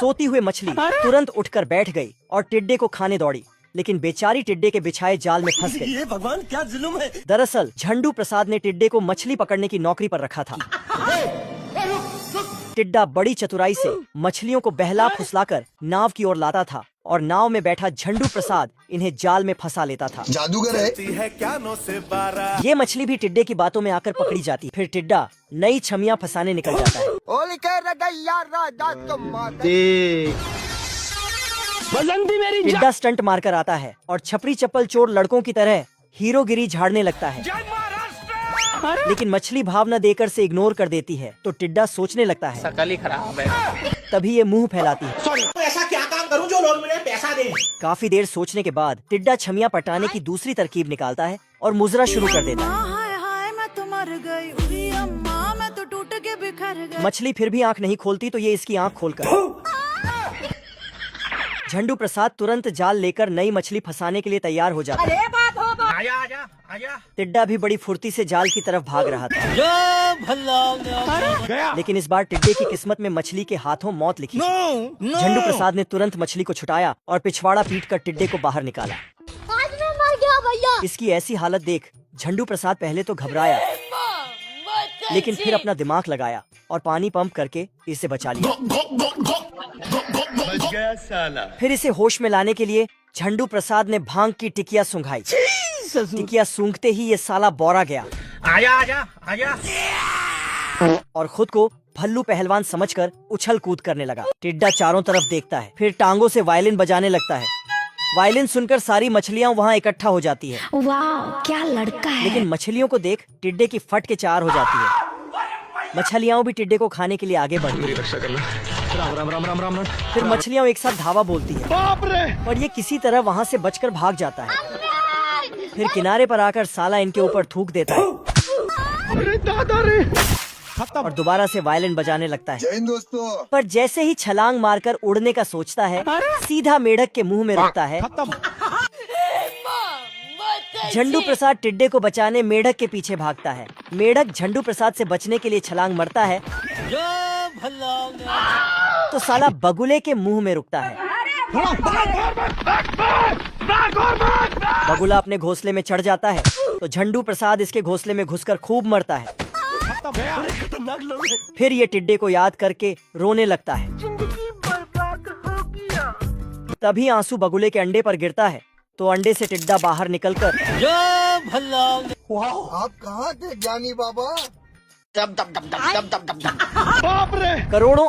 सोती हुई मछली तुरंत उठकर बैठ गई और टिड्डे को खाने दौड़ी, लेकिन बेचारी टिड्डे के बिछाए जाल में फंस गई। ये भगवान क्या जुल्म है। दरअसल झंडू प्रसाद ने टिड्डे को मछली पकड़ने की नौकरी पर रखा था। टिड्डा बड़ी चतुराई से मछलियों को बहला फुसलाकर नाव की ओर लाता था और नाव में बैठा झंडू प्रसाद इन्हें जाल में फंसा लेता था। जादूगर है क्या 9 से 12। ये मछली भी टिड्डे की बातों में आकर पकड़ी जाती। फिर टिड्डा नई छमियां फंसाने निकल जाता है। टिड्डा स्टंट मारकर आता है और छपरी चप्पल चोर लड़कों की तरह हीरोगिरी झाड़ने लगता है, लेकिन मछली भावना देकर से इग्नोर कर देती है। तो टिड्डा सोचने लगता है शकल ही खराब है। तभी ये मुंह फैलाती है। तो ऐसा क्या काम करूं जो लोग मुझे पैसा दें। काफी देर सोचने के बाद टिड्डा छमिया पटाने की दूसरी तरकीब निकालता है और मुजरा शुरू कर देता है। मछली फिर भी आंख नहीं खोलती तो ये इसकी आंख खोलकर झंडू प्रसाद तुरंत जाल लेकर नई मछली फंसाने के लिए तैयार हो जाता है। आजा आजा आजा। टिड्डा भी बड़ी फुर्ती से जाल की तरफ भाग रहा था, लेकिन इस बार टिड्डे की किस्मत में मछली के हाथों मौत लिखी। झंडू प्रसाद ने तुरंत मछली को छुटाया और पिछवाड़ा पीटकर टिड्डे को बाहर निकाला। आज मैं मर गया भैया। इसकी ऐसी हालत देख झंडू प्रसाद पहले तो घबराया, लेकिन फिर अपना दिमाग लगाया और पानी पंप करके इसे बचा लिया। बच गया साला। फिर इसे होश में लाने के लिए झंडू प्रसाद ने भांग की टिकिया सूंघाई। टिकिया सूंघते ही ये साला बौरा गया आजा आजा आजा। और खुद को भल्लू पहलवान समझकर उछल कूद करने लगा। टिड्डा चारों तरफ देखता है, फिर टांगों से वायलिन बजाने लगता है। वायलिन सुनकर सारी मछलियां वहां इकट्ठा हो जाती है। वाह क्या लड़का है। लेकिन मछलियों को देख टिड्डे की फट के चार हो जाती है। मछलियां भी टिड्डे को खाने के लिए आगे बढ़ती है। राम राम राम राम राम। फिर मछलियां एक साथ धावा बोलती है, बाप रे। और ये किसी तरह वहां से बचकर भाग जाता है। फिर किनारे पर आकर साला इनके ऊपर थूक देता है अरे दादा रे। और दोबारा से वायलिन बजाने लगता है। जय हिंद दोस्तों। पर जैसे ही छलांग मारकर उड़ने का सोचता है, सीधा मेढक के मुंह में रुकता है। झंडू प्रसाद टिड्डे को बचाने मेढक के पीछे भागता है। मेढक झंडू प्रसाद से बचने के लिए छलांग मारता है तो साला बगुले के मुंह में रुकता है। बगुला अपने घोंसले में चढ़ जाता है तो झंडू प्रसाद इसके घोंसले में घुसकर खूब मरता है। फिर ये टिड्डे को याद करके रोने लगता है। तभी आंसू बगुले के अंडे पर गिरता है तो अंडे से टिड्डा बाहर निकलकर आप कहाँ थे ज्ञानी बाबा। बाप रे। करोड़ों